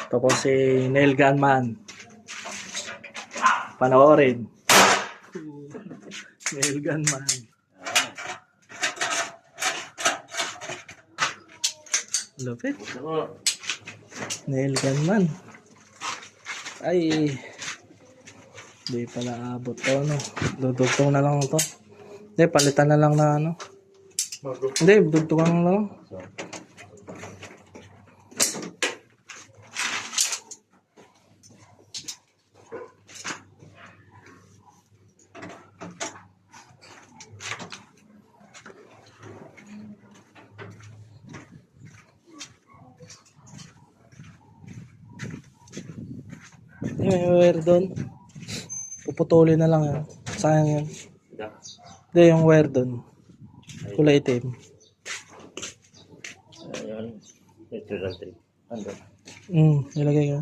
Tapos si Nail Gunman. Panoorin. Nail Gunman. Lupit. Nail Gunman. Ay. Hindi pala abot to, no? Dudugtong na lang to. Hindi, palitan na lang na, ano? Hindi, dudugtungan na lang. May wire doon. Puputulin na lang yan. Sayang yan. Hindi, yung wire doon. Kulay itim. Ayan. Ito lang 3. Ando. Nilagay ko.